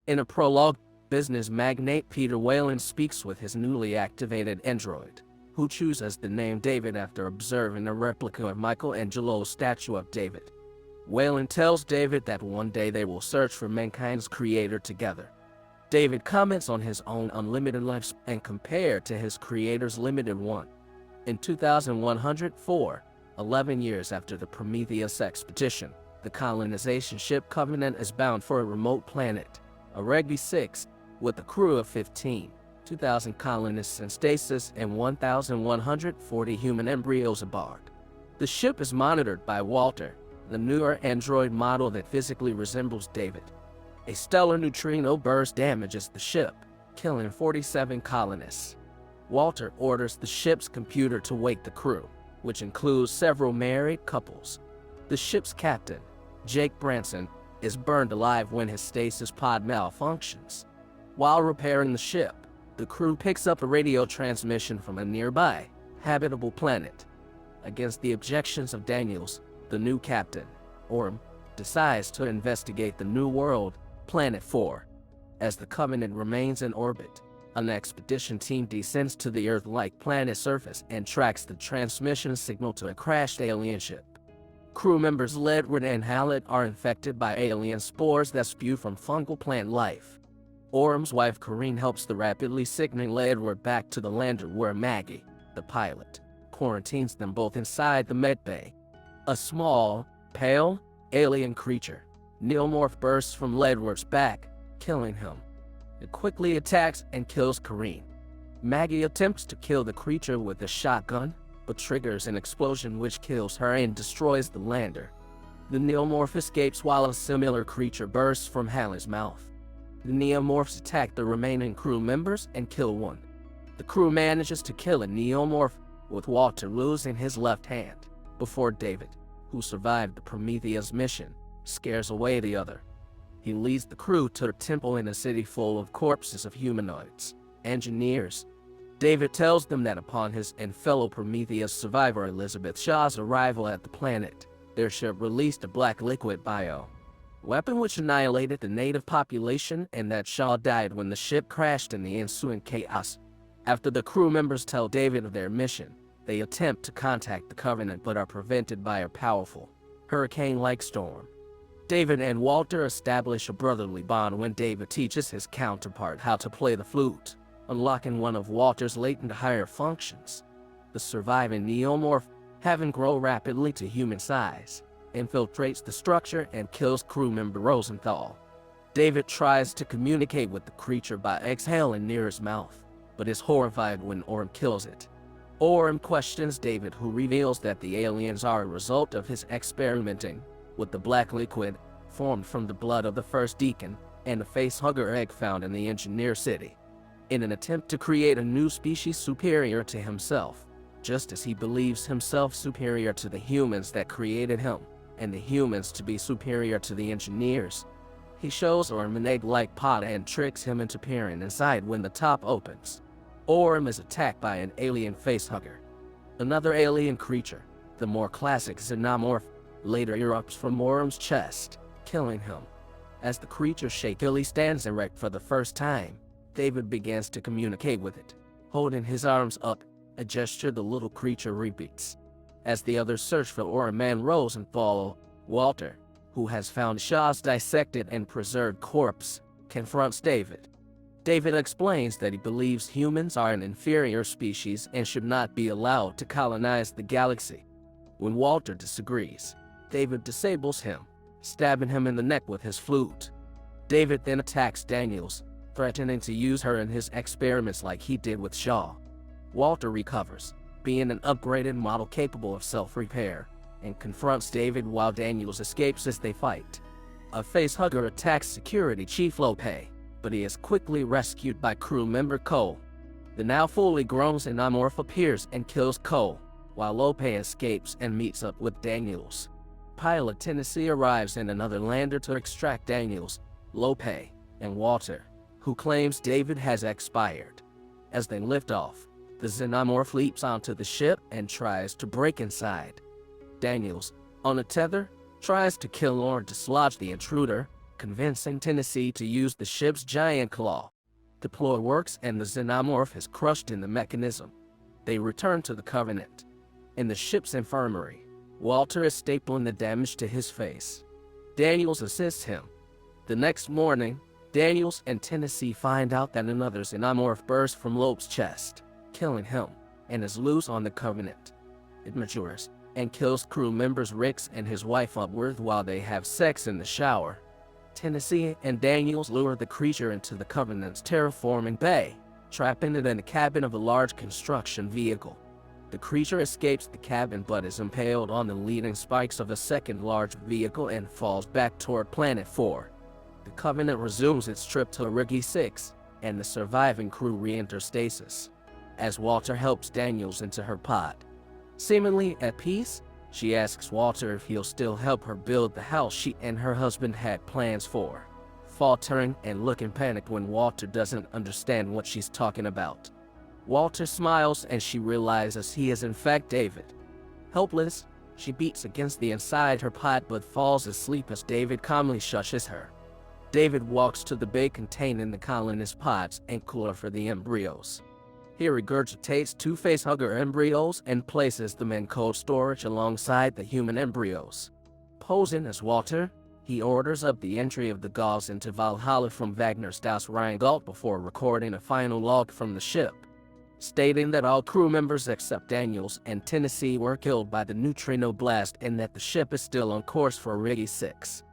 In a prologue, business magnate Peter Whalen speaks with his newly activated android, who chooses the name David after observing a replica of Michelangelo's statue of David. Whalen tells David that one day they will search for mankind's creator together. David comments on his own unlimited life and compared to his creator's limited one. In 2104, 11 years after the Prometheus expedition, the colonization ship Covenant is bound for a remote planet, Aregi 6, with a crew of 2,000 colonists in stasis and 1,140 human embryos aboard. The ship is monitored by Walter, the newer android model that physically resembles David. A stellar neutrino burst damages the ship, killing 47 colonists. Walter orders the ship's computer to wake the crew, which includes several married couples. The ship's captain, Jake Branson, is burned alive when his stasis pod malfunctions. While repairing the ship, the crew picks up a radio transmission from a nearby, habitable planet. Against the objections of Daniels, the new captain, Orm, decides to investigate the new world, Planet 4. As the Covenant remains in orbit, an expedition team descends to the Earth-like planet surface and tracks the transmission signal to a crashed alien ship. Crew members Ledward and Hallett are infected by alien spores that spew from fungal plant life. Orm's wife Corinne helps the rapidly sickening Ledward back to the lander where Maggie, the pilot, quarantines them both inside the medbay. A small, pale, alien creature, Neomorph, bursts from Ledward's back, killing him. It quickly attacks and kills Corinne. Maggie attempts to kill the creature with a shotgun, but triggers an explosion which kills her and destroys the lander. The Neomorph escapes while a similar creature bursts from Hallett's mouth. The Neomorphs attack the remaining crew members and kill one. The crew manages to kill a Neomorph, with Walter losing his left hand, before David, who survived the Prometheus mission, scares away the other. He leads the crew to a temple in a city full of corpses of humanoids, engineers. David tells them that upon his and fellow Prometheus survivor Elizabeth Shaw's arrival at the planet, their ship released a black liquid weapon which annihilated the native population, and that Shaw died when the ship crashed in the ensuing chaos. After the crew members tell David of their mission, they attempt to contact the Covenant but are prevented by a powerful, hurricane-like storm. David and Walter establish a brotherly bond when David teaches his counterpart how to play the flute, unlocking one of Walter's latent higher functions. The surviving Neomorph, having grown rapidly to human size, infiltrates the structure and kills crew member Rosenthal. David tries to communicate with the creature by exhaling near his mouth, but is horrified when Orm kills it. Orm questions David, who reveals that the aliens are a result of his experimenting with the black liquid formed from the blood of the first deacon and a facehugger egg found in the engineer city, in an attempt to create a new species superior to himself, just as he believes himself superior to the humans that created him, and the humans to be superior to the engineers. He shows Orm an egg-like pod and tricks him into peering inside when the top opens. Orm is attacked by an alien facehugger. Another alien creature, the more classic Xenomorph, later erupts from Orm's chest, killing him. As the creature shakily stands erect for the first time, David begins to communicate with it, holding his arms up, a gesture the little creature repeats. As the others search for Orm and Rosenthal, Walter, who has found Shaw's dissected and preserved corpse, confronts David. David explains that he believes humans are an inferior species and should not be allowed to colonize the galaxy. When Walter disagrees, David disables him, stabbing him in the neck with his flute. David then attacks Daniels, threatening to use her in his experiments like he did with Shaw. Walter recovers, being an upgraded model capable of self-repair, and confronts David while Daniels escapes as they fight. A facehugger attacks Security Chief Lope, but he is quickly rescued by crew member Cole. The now fully grown Xenomorph appears and kills Cole, while Lope escapes and meets up with Daniels. Pilot Tennessee arrives in another lander to extract Daniels, Lope, and Walter, who claims David has expired. As they lift off, the Xenomorph leaps onto the ship and tries to break inside. Daniels, on a tether, tries to kill or dislodge the intruder, convincing Tennessee to use the ship's giant claw. The ploy works and the xenomorph is crushed in the mechanism. They return to the Covenant. In the ship's infirmary, Walter is stapling the damage to his face. Daniels assists him. The next morning, Daniels and Tennessee find out that another xenomorph bursts from Loeb's chest, killing him, and is loose on the Covenant. It matures and kills crew members Ricks and his wife Ledward while they have sex in the shower. Tennessee and Daniels lure the creature into the Covenant's terraforming bay, trapping it in the cabin of a large construction vehicle. The creature escapes the cabin but is impaled on the leading spikes of a second large vehicle and falls back toward Planet 4. The Covenant resumes its trip to Origi 6, and the surviving crew re-enter stasis. As Walter helps Daniels into her pod, seemingly at peace, she asks Walter if he'll still help her build the house she and her husband had plans for, faltering and looking panicked when Walter doesn't understand what she's talking about. Walter smiles and she realizes he is in fact David. Helpless, she beats against the inside her pod but falls asleep as David calmly shushes her. David walks to the bay containing the colonist pods and cooler for the embryos. He regurgitates two facehugger embryos and places them in cold storage alongside the human embryos. Posing as Walter, he orders up the entry of the Gauls into Valhalla from Wagner's Das Rheingold before recording a final log from the ship, stating that all crew members except Daniels and Tennessee were killed by the neutrino blast and that the ship is still on course for Origi 6.